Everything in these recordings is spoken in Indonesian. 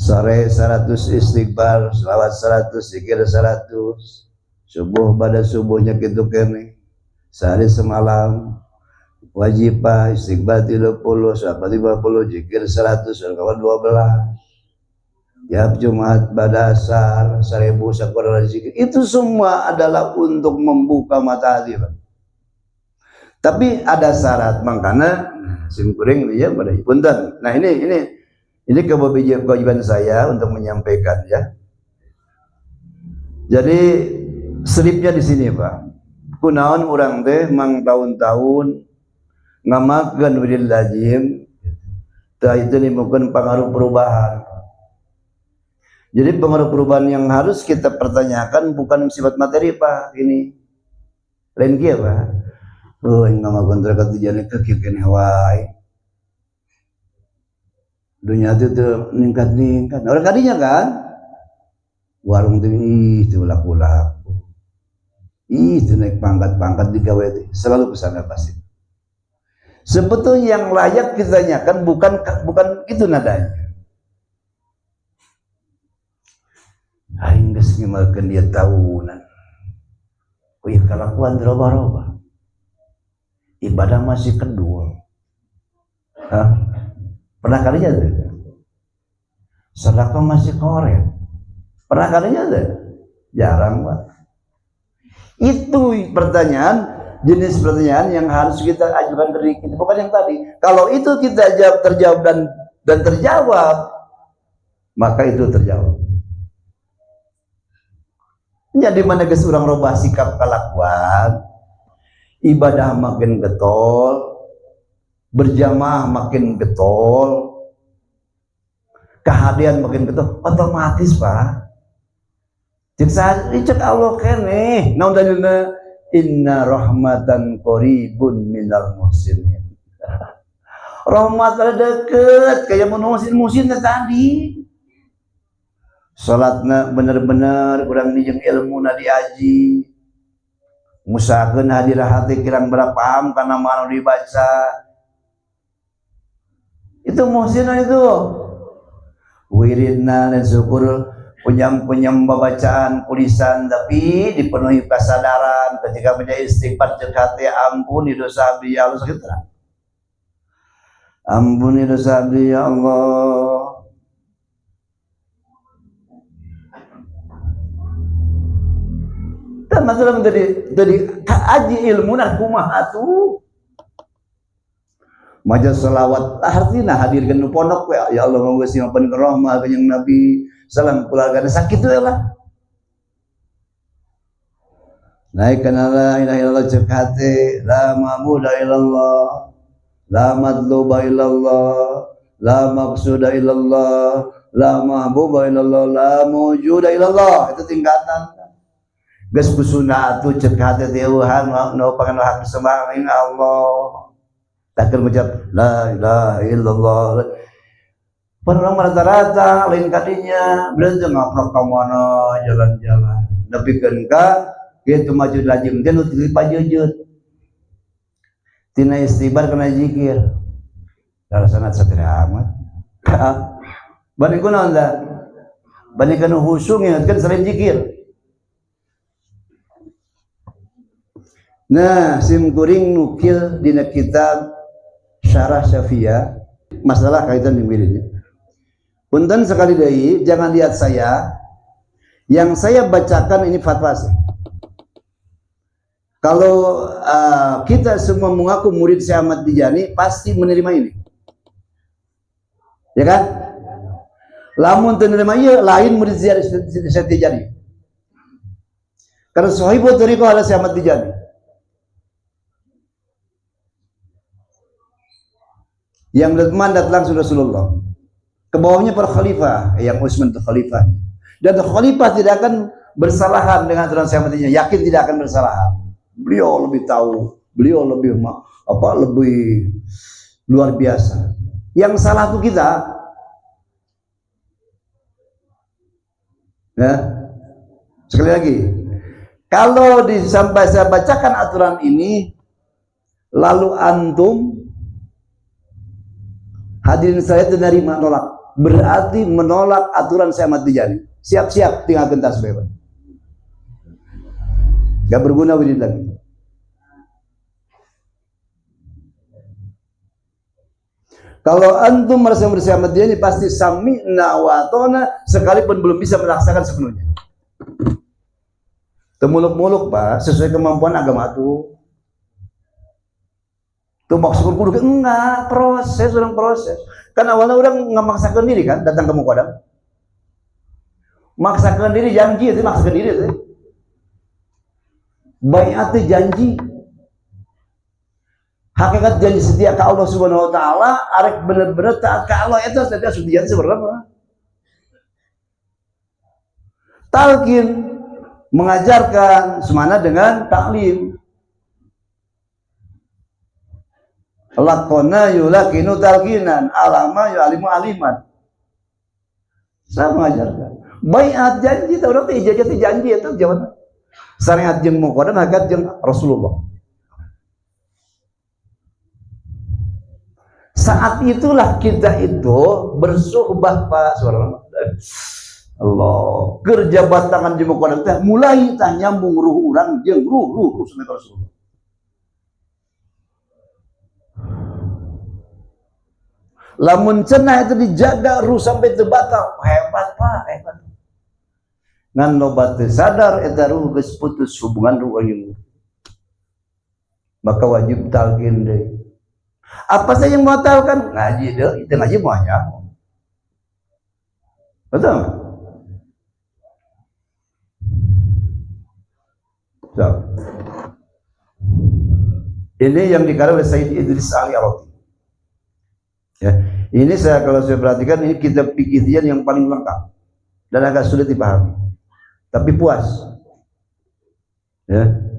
Sore 100 istighfar, selawat 100, zikir 100. Subuh pada subuhnya gitu kene. Sehari semalam wajibah istighfar 30, selawat 50, zikir 100, selawat 12. Tiap Jumat pada asar 1000 sakur zikir. Itu semua adalah untuk membuka mata hati, Pak. Tapi ada syarat, makanya simkuring ya pada punten. Nah ini kewajiban saya untuk menyampaikan ya. Jadi selipnya di sini, Pak. Kunaon orang teh mang tahun-tahun ngamakeun wirid lazim, tah itu bukan pengaruh perubahan. Jadi pengaruh perubahan yang harus kita pertanyakan bukan sifat materi, Pak. Ini lain kia, Pak. Oh, yang ngamakeun terkat dijane kekieukeun hawai. Dunia itu tuh ningkat. Orang kadinya kan warung itu laku-laku. Itu naik pangkat digawe selalu kesana pasti. Sebetulnya yang layak kita tanyakan bukan itu nadanya. Aing geus ngimalkeun dia tahunan. Oh iya kelakuan roba-roba. Ibadah masih kedul. Hah? Pernah kalinya tuh? Sedekah masih korek. Pernah kalinya tuh? Jarang, Pak. Itu pertanyaan, jenis pertanyaan yang harus kita ajukan ke diri kita, bukan yang tadi. Kalau itu kita terjawab dan terjawab, maka itu terjawab. Jadi mana geus urang robah sikap kelakuan, ibadah makin getol, berjamaah makin getol, kehadiran makin getol, otomatis, Pak. Cek Allah kene, naon dalilna inna rahmatan qaribun minal muhsinin. Rahmat ada deket kayak muhsin tadi. Salatna bener-bener urang dijeng ilmuna diaji. Musakeun hadir hati kirang berapaham kana manu dibaca. Itu muhsinah itu. Wiridna dan syukur punyam bacaan tulisan tapi dipenuhi kesadaran ketika menjadi istighfar cek hati ampuni dosa abdi ya Allah sekitar. Ampuni dosa abdi ya Allah. Dan masalah dari aji ilmu nah kumaha atuh. Maja selawat artinya hadirkan nu pondok ya Allah monggo simpen rahmah kanjeng Nabi salam keluarga sakit itu lah. Naikkan la ilaha illallah cek hati la ma'budu illallah la matluba illallah la maqsuda illallah la mahbuba illallah la mawjuda illallah. Itu tingkatan geus kusuna atuh cek hati Tuhan nu pangan hak disembah Allah. Takkan mengucap la ilaha illallah. Orang rata-rata lain kadinya belanja ngaprok ka mana jalan-jalan. Nepikeun ka kitu maju lajeng teh nu pajujut. Tina istighfar kana zikir. Rasana satria amat. Bani kunaon da? Bani kana husung ingatkeun selain zikir. Nah, simkuring nukil dina kitab Syarah Syafiyah masalah kaitan dengan wiridnya. Punten sekali deui jangan lihat saya. Yang saya bacakan ini fatwa saya. Kalau kita semua mengaku murid Syekh Ahmad Tijani pasti menerima ini. Ya kan? Lamun teu nerima ieu lain murid Syekh Tijani. Karena sahibul thariqah adalah Syekh Ahmad Tijani. Yang mandat langsung Rasulullah. Ke bawahnya para khalifah, yang Utsman itu khalifah. Dan khalifah tidak akan bersalahan dengan aturan Syekh Ahmad Tijani, yakin tidak akan bersalahan. Beliau lebih tahu, beliau lebih luar biasa. Yang salah itu kita. Ya. Sekali lagi, kalau sampai saya bacakan aturan ini, lalu antum hadirin saya menerima nolak berarti menolak aturan Syekh Ahmad Tijani. Siap-siap tinggalkan tasbih. Gak berguna wirid lagi. Kalau antum merasa bersama dia ini pasti sami'na wa ata'na sekalipun belum bisa melaksanakan sepenuhnya. Temuluk-muluk Pak, sesuai kemampuan agama itu. Itu maksud kudu enggak, proses, orang proses. Kan awalnya orang nggak maksakan diri kan datang ke Mukodam. Maksakan diri janji itu, maksakan diri itu. Baiat itu janji. Hakikat janji setia ke Allah Subhanahu wa taala, arek bener-bener taat ke Allah itu setia sudian seberapa. Talqin mengajarkan semana dengan taklim. Lakona yulakinu talqinan, alama yu'alimu aliman. Saya mengajarkan. Baiat janji, orang teh ijazah janji itu jawaban. Syariat jeung Mukodam hakikat jeung Rasulullah. Saat itulah kita itu bersuhbah Pak suara Allah kerja batangan di Mukodam teh mulai tah nyambung ruh urang jeung ruh sunnah Rasulullah. Lamun cenah itu dijaga ruh sampai terbatal hebat Pak, hebat. Ngan lobat sadar eta ruh geus putus hubungan ruh jeung maka wajib talqin deui. Apa saja yang mau tahu kan ngaji deh, itu ngaji banyak. Betul? So. Ini yang dikarang oleh Sayyid Idris Ali Arabi. Ya, ini kalau saya perhatikan ini kitab fikih yang paling lengkap dan agak sulit dipahami, tapi puas. Ya.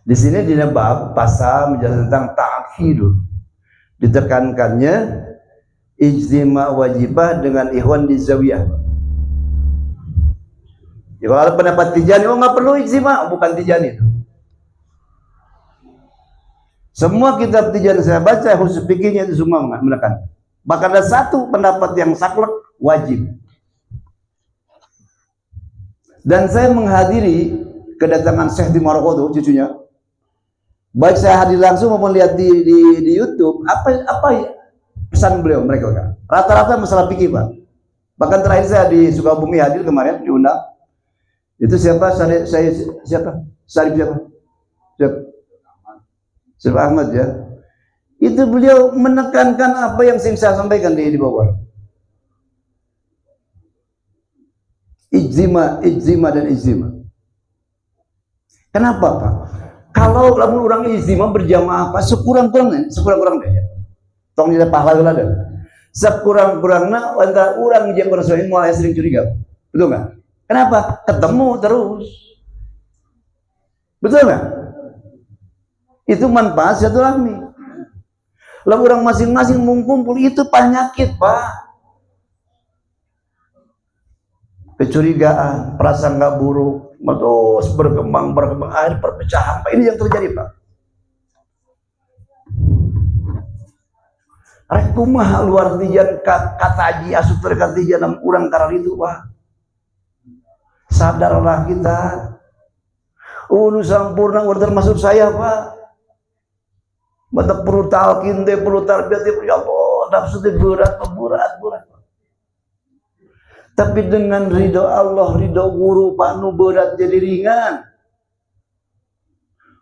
Di sini di bab pasal menjelaskan tentang ta'khidul. Ditekankannya ijtima wajibah dengan ikhwan di zawiyah. Ya, kalau pendapat Tijani, nggak perlu ijtima, bukan Tijani itu. Semua kitab Tijani saya baca khusus fikihnya itu semua menekan. Bahkan ada satu pendapat yang saklek wajib. Dan saya menghadiri kedatangan Syekh di Maroko tuh cucunya. Baik saya hadir langsung maupun lihat di YouTube, apa pesan beliau mereka kan? Rata-rata masalah fikih Pak. Bahkan terakhir saya di Sukabumi hadir kemarin diundang. Itu siapa? Siapa? Sarif siapa? Sarif Ahmad ya. Itu beliau menekankan apa yang saya sampaikan di bawah. Ijzima dan ijzima. Kenapa Pak? Kalau orang ijtima berjamaah apa sekurang-kurangnya ya. Tong tidak pahala ada. Sekurang-kurangnya antara orang yang bersuara mulai sering curiga. Betul nggak? Kenapa? Ketemu terus. Betul nggak? Itu manfaat silaturahmi. Lalu orang masing-masing mengumpul itu penyakit Pak. Kecurigaan, prasangka buruk, terus berkembang akhir perpecahan. Pak, ini yang terjadi Pak. Rek kumaha luar tijan kataji asup terkatijan dalam urang karar itu Pak. Sadarlah kita. Nu sampurna udah termasuk saya Pak. Mata perlu talqin teh, perlu tarbiyat teh, ya Allah, nafsu teh berat. Tapi dengan ridho Allah, ridho guru Pak, nu berat jadi ringan,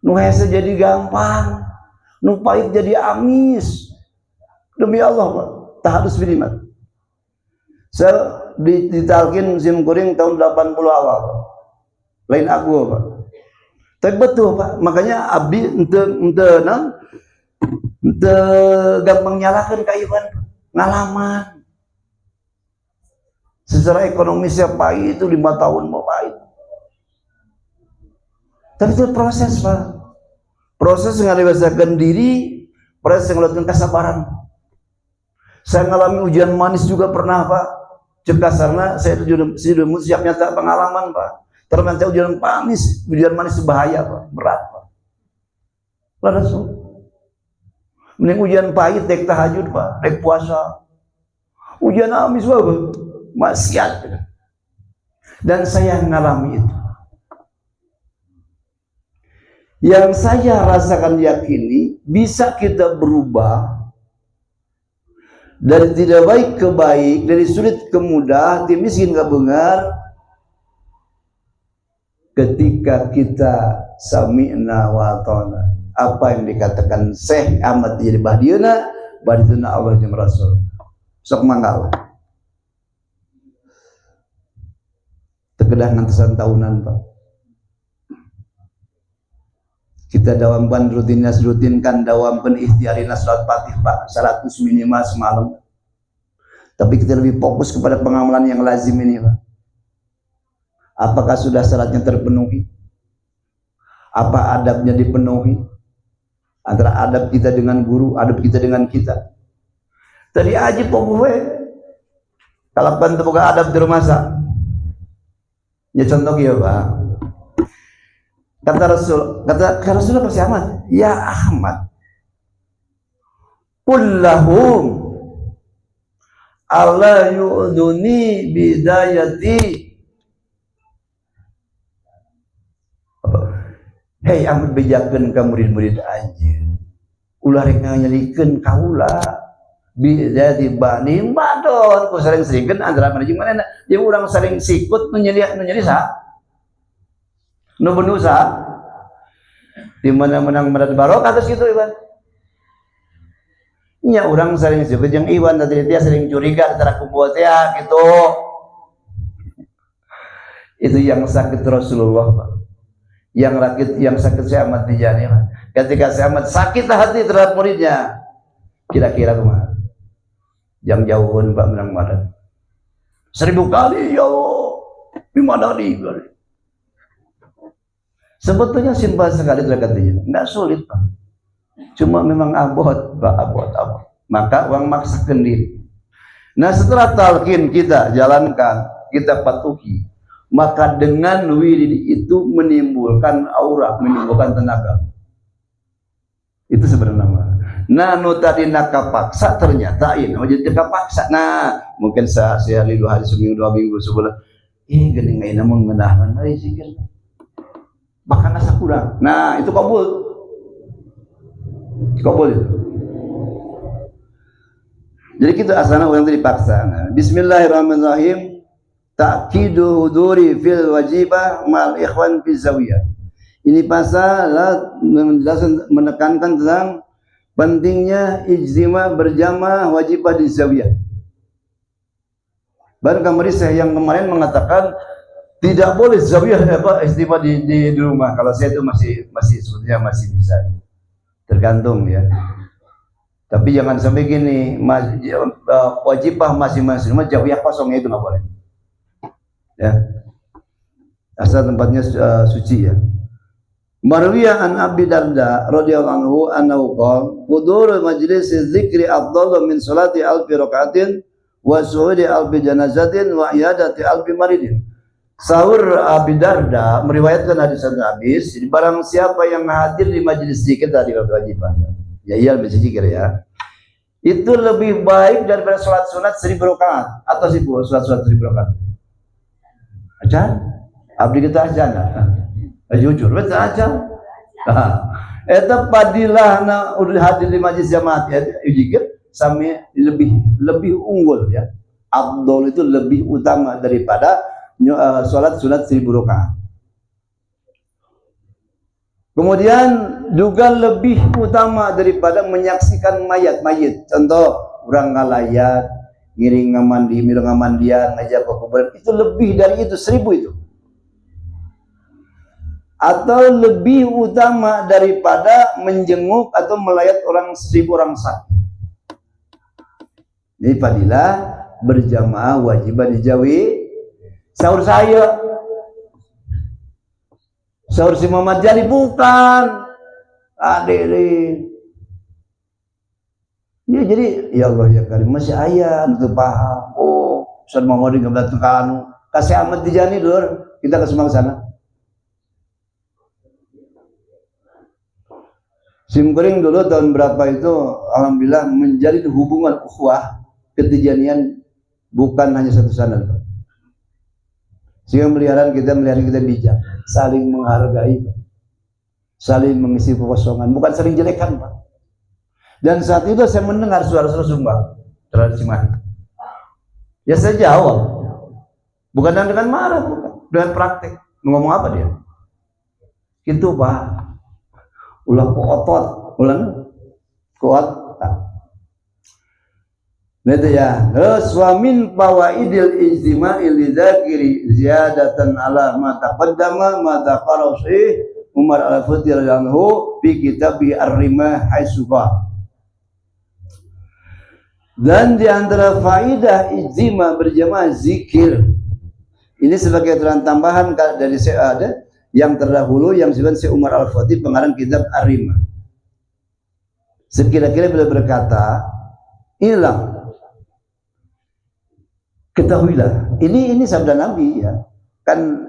nu hese jadi gampang, nu pahit jadi amis. Demi Allah Pak, tahadus binimat. Saya ditalkin SIM kuring tahun 80 awal, lain aku Pak. Tapi betul Pak, makanya abdi ente gampang nyalakan kayuan ngalaman. Secara ekonomi siapa itu 5 tahun mau pahit. Tapi itu proses Pak. Proses yang dibesarkan diri, proses yang melakukan kesabaran. Saya mengalami ujian manis juga pernah Pak. Cekas karena saya sudah siap nyata pengalaman Pak. Ternyata ujian manis bahaya Pak, berat Pak. Langsung. Mending ujian pahit dek tahajud Pak, dek puasa. Ujian amis apa? Maksiat. Dan saya ngalami itu. Yang saya rasakan yakini bisa kita berubah dari tidak baik ke baik, dari sulit ke mudah, dari miskin ke bengar, ketika kita sami'na wa ta'na. Apa yang dikatakan Syekh Ahmad jadi Badiuna Allah jeung Rasul. Sok manggal. Tekedah ngantesan tahunan Pak. Kita dawamkan rutinkan dawamkan ikhtiarina salat Fatih Pak 100 minimal semalam. Tapi kita lebih fokus kepada pengamalan yang lazim ini Pak. Apakah sudah syaratnya terpenuhi? Apa adabnya dipenuhi? Antara adab kita dengan guru, adab kita dengan kita. Tadi aja pokoknya kalau bantu buka adab di rumah sa. Ya contoh ya Pak. Kata Rasul apa sih Ahmad? Ya Ahmad. Kullahum Allah yu'duni bidayati. Hei Ahmad bejakeun ka murid-murid anjeun. Ulah rek nyalikeun kaula. Bidayati bani madon ku sering-seringkeun antara mana jeung manehna. Jeung urang sering sikut nu nyeli sa. Nu benusa. Di mana menang menang barokah terus gitu Iwan. Nya urang sering sikut jeung Iwan tadi dia sering curiga antara kumpul teh gitu. Itu yang sakit Rasulullah Pak. Yang sakit Syekh Ahmad Tijani ketika Syekh Ahmad sakit hati terhadap muridnya, kira-kira kemana? Yang jauhun Pak menang madan 1000 kali ya Allah dimadani. Sebetulnya simpel sekali terhadap dia, nggak sulit Pak, cuma memang abot Pak, abot. Maka uang maksakan diri. Nah setelah talqin kita jalankan, kita patuhi, maka dengan wirid itu menimbulkan aura, menimbulkan tenaga. Itu sebenarnya nama. Nah, nu tadi nakapaksa ternyata ini jadi nakapaksa. Nah, mungkin sehari 2 hari, seminggu 2 minggu sebulan. Geuning ayeuna mengenahkan ari zikir. Bahkan asa kurang. Nah, itu kabul. Kabul itu. Jadi kita asana orang tadi paksa. Nah, bismillahirrahmanirrahim. Ta'kidu huduri fil wajibah mal ikhwan fi zawiyah. Ini pasal menjelaskan, menekankan tentang pentingnya ijtima berjamaah wajibah di zawiyah. Baru kemarin saya yang kemarin mengatakan tidak boleh zawiyah ijtima di rumah. Kalau saya itu masih sebetulnya masih bisa. Tergantung ya. Tapi jangan sampai gini, wajibah masing-masing rumah zawiyah kosong itu nggak boleh. Ya, asal tempatnya suci ya. Marwiyah an Abi Darda radhiyallahu anhu qala hudur majlis dzikri afdalu min salati alfi rakaatin wa suhudi alfi janazatin wa iyadati alfi maridin. Sahur Abi Darda meriwayatkan hadis hadis, barang siapa yang hadir di majlis zikir tadi kewajiban. Ya iya bisa zikir ya. Itu lebih baik daripada salat sunat 1000 rakaat atau salat 1000 rakaat. Ajan, abdi kita ajan, jujur, betul ajan. Eta padilah na udah hadir di majlis jamaat ya, jikir sami lebih unggul ya. Abdul itu lebih utama daripada sholat sunat 1000 rakaat. Kemudian juga lebih utama daripada menyaksikan mayat. Contoh orang ngalayat, ngiring ngamandi, mireng ngamandian, ngajak ke kuburan, itu lebih dari itu 1000 itu. Atau lebih utama daripada menjenguk atau melayat 1000 orang sakit. Ini fadilah berjamaah wajibah dijawi. Sahur saya, sahur si Muhammad Jali bukan, adirin. Ya jadi ya Allah ya Karim masih ayah itu paham. Oh, Ustaz Muhammad nggak datang ke anu. Kasih Ahmad Tijani dulu, kita ke semua sana. Simkuring dulu tahun berapa itu, alhamdulillah menjalin hubungan ukhuwah ketijanian bukan hanya satu sanad. Sehingga melihara kita bijak, saling menghargai, saling mengisi kekosongan, bukan saling jelekan, Pak. Dan saat itu saya mendengar suara-suara sumbang terhadap Cimahi. Ya saya jawab, bukan dengan marah, bukan, dengan praktek. Ngomong apa dia? Itu Pak. Ulah otot, ulang kuat. Nah itu ya. Terus wa min fawaidil ijtima'i lidzakiri ziyadatan ala ma taqaddama ma taqara Umar Al-Futi radhiyallahu anhu fi kitabih Ar-Rimah haitsuqa. Dan di antara faidah ijtima berjamaah zikir. Ini sebagai aturan tambahan dari ada yang terdahulu yang disebut Syekh Umar Al-Futi pengarang kitab Ar-Rimah. Sekira-kira beliau berkata, inilah, ketahuilah, ini sabda Nabi ya. Kan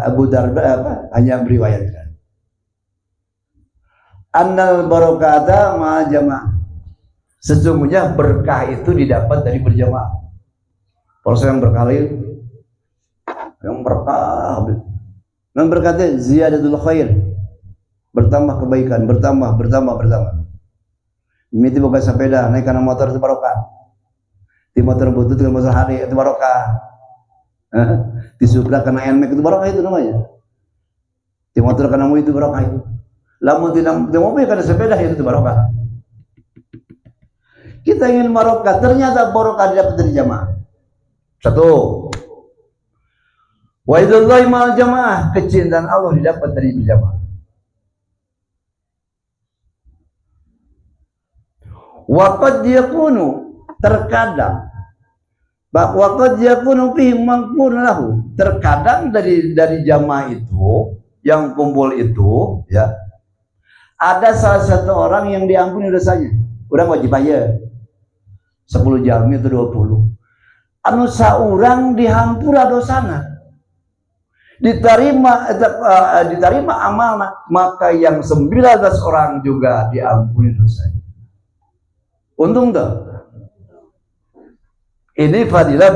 Abu Darda hanya meriwayatkan. Annal barokata ma jamaah. Sesungguhnya berkah itu didapat dari berjamaah. Proses yang berkali yang berkah. Dan berkata ziyadatul khair, bertambah kebaikan, bertambah. Ini bukan sepeda, naik karena motor itu barokah. Di motor butut dengan motor hari itu barokah. Di Supra karena NMAX itu barokah itu namanya. Di motor karena mu itu barokah itu. Lamun tidak di mobil karena sepeda itu barokah. Kita ingin barokah, ternyata barokah didapat dari jamaah. Satu. Wa idzallai ma'al jamaah, kecintaan Allah didapat dari berjamaah. Wa qad yakunu, terkadang wa qad yakunu fihi maghfurun lahu, terkadang dari jamaah itu yang kumpul itu ya ada salah satu orang yang diampuni dosanya. Urang wajib bayar 10 jam itu 20. Anu saurang dihampura dosana. Diterima amalna, maka yang 19 orang juga diampuni dosanya. Untung tak? Ini fadilah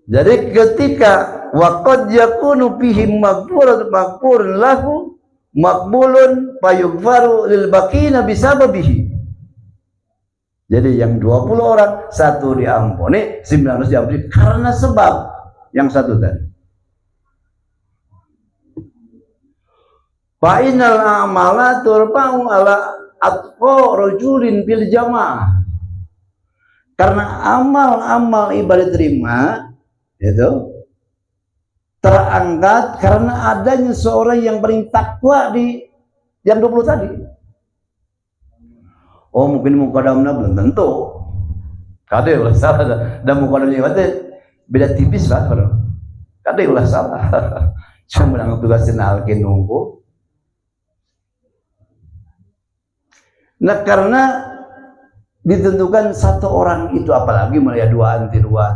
Jadi ketika waqad yakunu fihi maghfurun lahu maqbulun fayughfaru lil baqina bisababihi. Jadi yang 20 orang, satu diampuni, 19 diampuni karena sebab yang satu tadi. Fa innal a'mala turfa'u ala atqa rajulin bil jamaah. Karena amal-amal ibadah terima itu terangkat karena adanya seorang yang paling takwa di yang 20 tadi. Oh mungkin mukadamna belum tentu. Kade ulah salah dan mukadamnya beda tipis lah bro. Kade ulah salah. Cuma nang tugasin alkin nunggu. Nah karena ditentukan satu orang itu apalagi melihat duaan tiruan.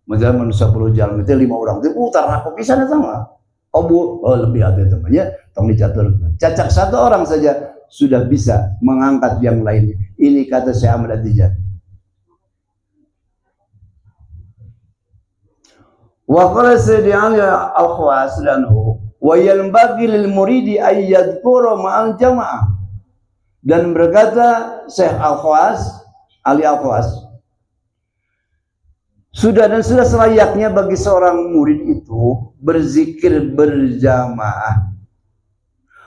Misalnya 10 jalan itu 5 orang itu putar aku bisa sama. Oh lebih ada temannya tong dicatur. Cacak satu orang saja sudah bisa mengangkat yang lainnya. Ini kata Syekh Ahmad At-Tijani. Wa qala Sayyidina Al-Khawas lanhu wa yanbaghi lil muridi ay yadhkura ma'al jamaah. Dan berkata Syekh Al-Khawas, Ali Al-Khawas, sudah selayaknya bagi seorang murid itu berzikir berjamaah.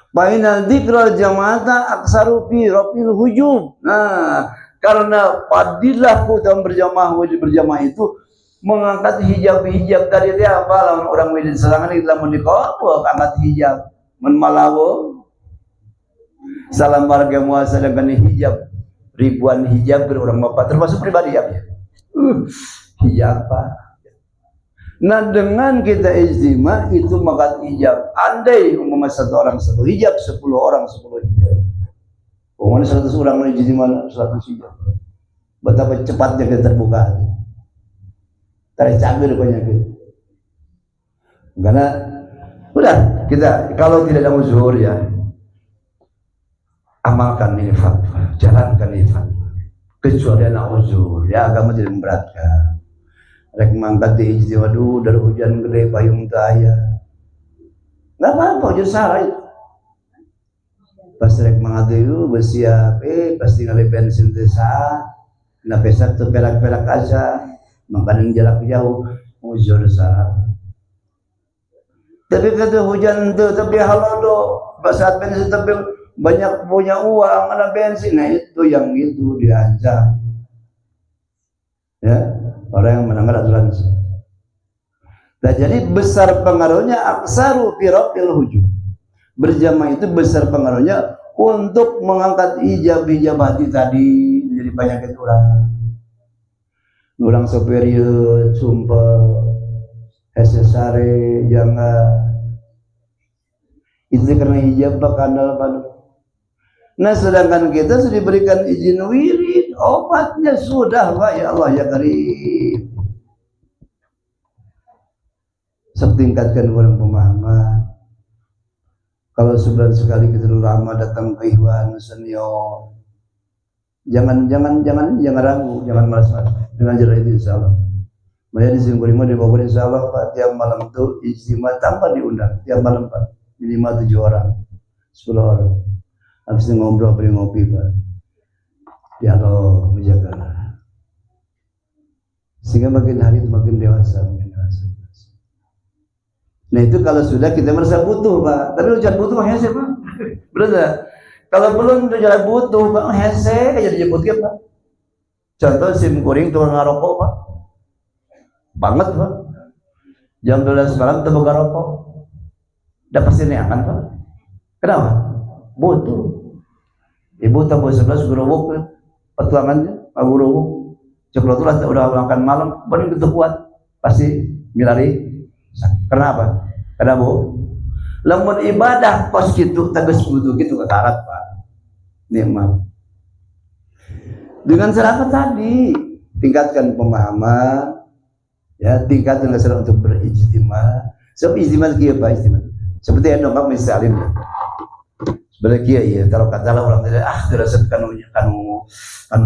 Bainal dzikral jamaata aksaru fi rafil hujub. Nah, karena fadilah dalam berjamaah itu mengangkat hijab dari dia apa orang Medan serangan itu lamun dikopo angkat hijab men Malawo. Salam warga muasa dengan hijab ribuan hijab berorang bapak termasuk pribadi ya. Hijab Pak. Nah dengan kita ijtima itu maka hijab. Andai umpama satu orang satu hijab, 10 orang 10 hijab. Umpama 100 orang ijtima 100 hijab. Betapa cepatnya kita terbuka. Tarik canggih rupanya gitu. Karena Udah, kita kalau tidak ada uzur ya amalkan ini fatwa, jalankan ini fatwa. Kecuali ada uzur, ya agama tidak memberatkan. Rek mangkat di ijti, waduh dari hujan gede payung daya. Nggak apa-apa, hujan salah itu. Pas rek mangkat itu bersiap, pasti ngali bensin saat, na pesak tuh pelak-pelak aja, makanan jarak jauh, uzur salah. Tapi kata hujan itu, tapi halado, pas saat bensin tapi banyak punya uang, ada bensin, nah itu yang itu diancam. Ya, orang yang melanggar aturan. Nah, jadi besar pengaruhnya aksaru firaqil hujum. Berjamaah itu besar pengaruhnya untuk mengangkat hijab-hijab hati tadi menjadi penyakit orang superior, sumpah, SSR, jangan. Itu karena hijab bakandal pada. Nah, sedangkan kita sudah diberikan izin wirid, obatnya sudah, Pak, ya Allah ya Karim. Setingkatkan orang pemahaman. Kalau sebulan sekali kita lama datang ke Iwan senior, jangan ragu, jangan malas-malas. Dengan jalan itu insya Allah. Maya di Singkurima di Bogor insya Allah Pak, tiap malam itu ijtima tanpa diundang, tiap malam Pak, minimal 7 orang, 10 orang. Habis itu ngobrol, beri ngopi Pak. Dialog, menjaga. Sehingga makin hari itu makin dewasa, makin dewasa. Nah itu kalau sudah kita merasa butuh Pak, tapi ujian butuh hese Pak, benar. Kalau belum ujian butuh Pak, hese aja dijemputkan Pak. Contoh SIM kuring tukang ngarokok Pak, banget Pak. Jam 12 malam tuh buka rokok, udah pasti neangan Pak. Kenapa? Butuh. Ibu tambah 11 gerobok petualangannya, gerobok. Ceplotulah udah makan malam, benar gitu kuat, pasti milari. Kenapa? Karena bu, lamun ibadah pas gitu tegas butuh gitu ketarat Pak. Nikmat. Dengan cara tadi tingkatkan pemahaman, ya tingkatkan kesadaran untuk berijtimah. Sebab ijtimah kieu Pak, ijtimah. Seperti yang dongkap misalin. Sebenarnya kieu ya, kalau katalah orang tidak dirasat kanu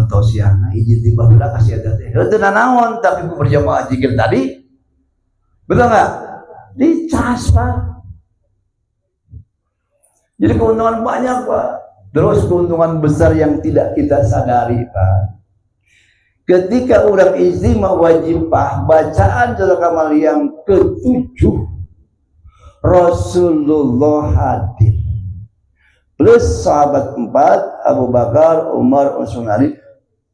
tausiahna ijtimah ulah kasih ada teh. Heuh nanaon tapi berjamaah zikir tadi. Betul nggak? Dicas Pak. Jadi keuntungan banyak Pak. Terus keuntungan besar yang tidak kita sadari Pak. Ketika orang ijtima wajib Pak, bacaan surah Kamal yang ke-7 Rasulullah hadir plus sahabat 4 Abu Bakar, Umar, Utsman, Ali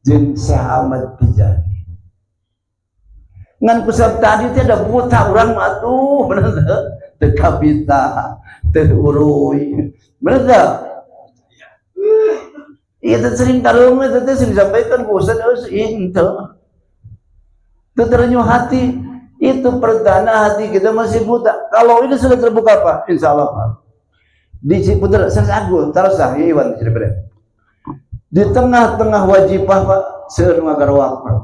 dan sahabat Tijani. Ngan kusab tadi tidak buta orang matuh, bener teu kapita, teu urui, bener tak? Iya, sering karung itu sering disampaikan ku Ustaz itu. Itu terenyuh hati, itu perdana hati kita masih buta. Kalau ini sudah terbuka Pak, insya Allah Pak. Di Ciputra, Sasagun, terus dah, Iwan cerita. Di tengah-tengah wajibah Pak, seueur ngagarwak Pak.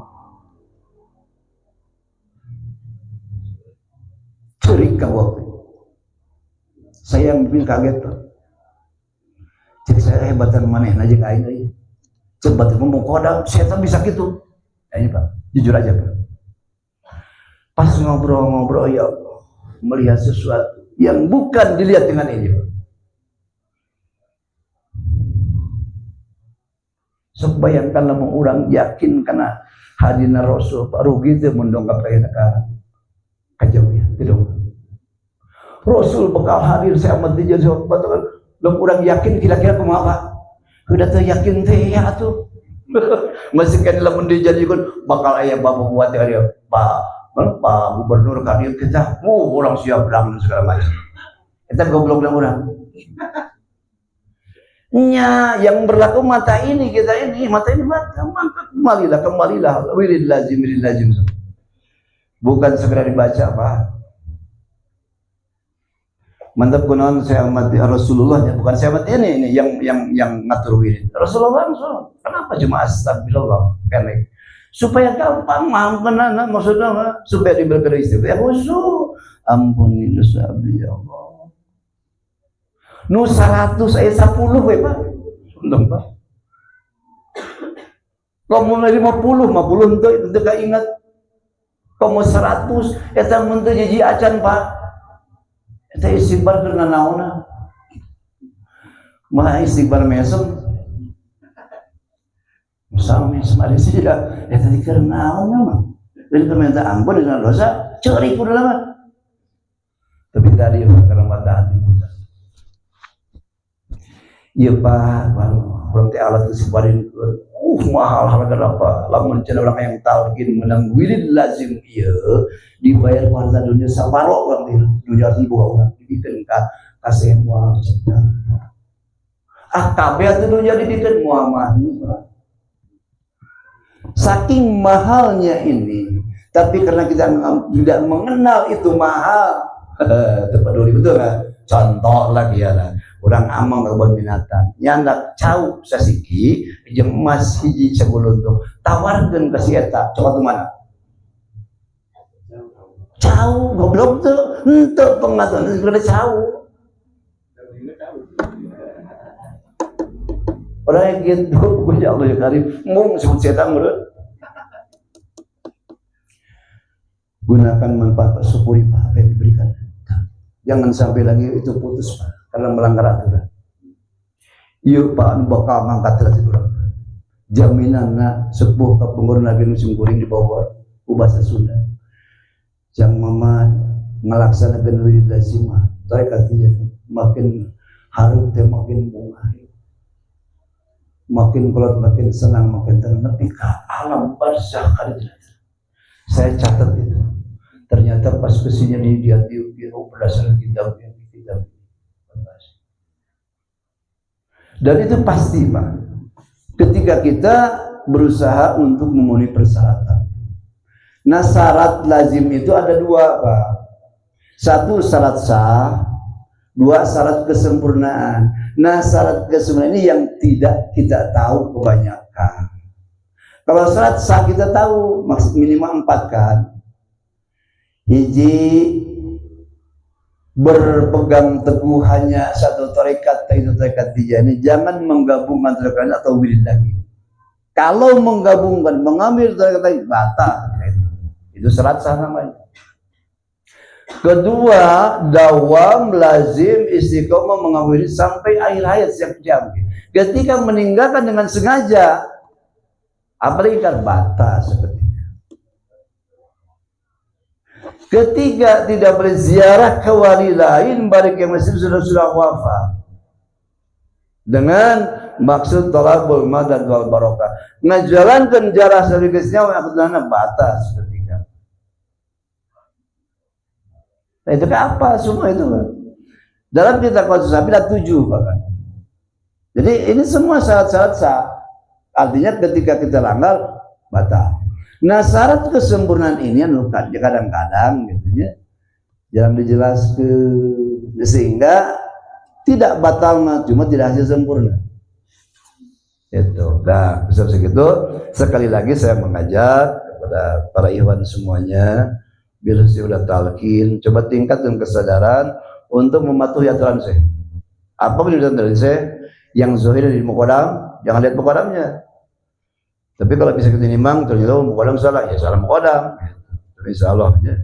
Cerik waktu saya mungkin kaget Pak. Jadi saya hebatan maneh aja kain aja. Cepat ngomong kodam, setan bisa gitu. Ini Pak, jujur aja Pak. Pas ngobrol-ngobrol ya Allah, melihat sesuatu yang bukan dilihat dengan ini Pak. Sok bayangkan lamun orang yakin karena hadirna Rasul Pak rugi teh mendongkap ka jauh ya, tidak. Rasul bakal hadir saya amat dijawab betul. Belum kurang yakin kira-kira kumaha. Udah teh yakin teh ya atuh. Masih kan lamun dijanjikan bakal aya bapak buat ya Pak Gubernur hadir kita. Orang siap dan segala macam. Kita goblok dan orang. Nya yang berlaku mata ini kita ini mata maka kembalilah wirid lazim. Bukan segera dibaca Pak. Mantap kunaon saya amati Rasulullah ya, bukan saya amati ini yang ngatur wirid. Rasulullah langsung. Kenapa cuma astagfirullah? Karena supaya gampang maksudnya supaya diberi istighfar. Ya khusyuk. Ampuni dosa ya Allah. Nu 100 aya 10 we Pak. Untung Pak. Kamu 50 itu ingat. Kamu 100 eta mun teu jiji acan Pak. Eta istighfar keur nanaonna. Mah istighfar mesem. Sampai semari sida eta keur naon mah. Dan minta ampun dengan dosa, cari pun lama. Tapi tadi karena mata hati putar. Iya Pak, orang teh alat sebarin mahal harga apa? Lamun cenah orang yang talqin menang wirid lazim ieu dibayar warga dunia sabaro orang dunia ribu orang dibikeun ka semua. Kabeh atuh dunia dibikeun muamah. Saking mahalnya ini, tapi karena kita tidak mengenal itu mahal, terpeduli betul kan? Contoh lagi ya lah, orang amang kebun binatang, nyandak cau sasiki, jeung emas hiji sabuluntung, tawarkeun ka si eta, coba tu mana? Cau, goblok tuh, henteu pengaduan itu cau. Orang yang gitu, ya Allah ya Karim, mung sebut setan menurut. Gunakan manfaat, syukuri Pak apa yang diberikan. Jangan sampai lagi itu putus Pak, karena melanggar aturan. Yuk Pak, bakal ngangkat derajat orang. Jaminan nak sepuh ke pengurus Nabi musim kuring di Bogor, bahasa Sunda. Jang mama ngelaksanakan wirid lazimah, tarikatnya makin harum teh makin bunga. Makin kolot makin senang makin tenang tapi ke alam barzakh. Saya catat itu ternyata pas kesini dia tiup-tiup berdasarkan kitab dan itu pasti Pak ketika kita berusaha untuk memenuhi persyaratan. Nah syarat lazim itu ada dua Pak, satu syarat sah, dua syarat kesempurnaan. Nah syarat kesempurnaan ini yang tidak kita tahu kebanyakan. Kalau syarat sah kita tahu minimal 4 kan. Hiji berpegang teguh hanya satu tarekat, itu tarekat Tijani, jangan menggabungkan tarekat atau wirid lagi. Kalau menggabungkan mengambil tarekat lain batal. Itu syarat sah namanya. Kedua, dawam lazim istiqomah mengambil sampai akhir hayat setiap jam. Ketika meninggalkan dengan sengaja, apalagi kan batal seperti. Ketiga, tidak boleh ziarah ke wali lain balik yang masih sudah wafat dengan maksud thalabul madad wal barokah. Ngajalankan jarah sedikitnya yang batas ketika. Nah, itu apa semua itu kan? Dalam kitab Qasus ada 7 bahkan. Jadi ini semua syarat-syarat sah. Artinya ketika kita langgar batal. Nah syarat kesempurnaan ini kadang-kadang gitu ya jarang dijelaskan sehingga tidak batal cuma tidak hasil sempurna itu. Nah bisa segitu. Sekali lagi saya mengajak kepada para ikhwan semuanya bila sudah talqin coba tingkatkan kesadaran untuk mematuhi aturan saya. Apa pendidikan dari saya yang zahir di muqaddam jangan lihat muqaddamnya. Tapi kalau bisa kita nimbang ternyata muqaddam salah ya salah muqaddam. Insya Allah ya.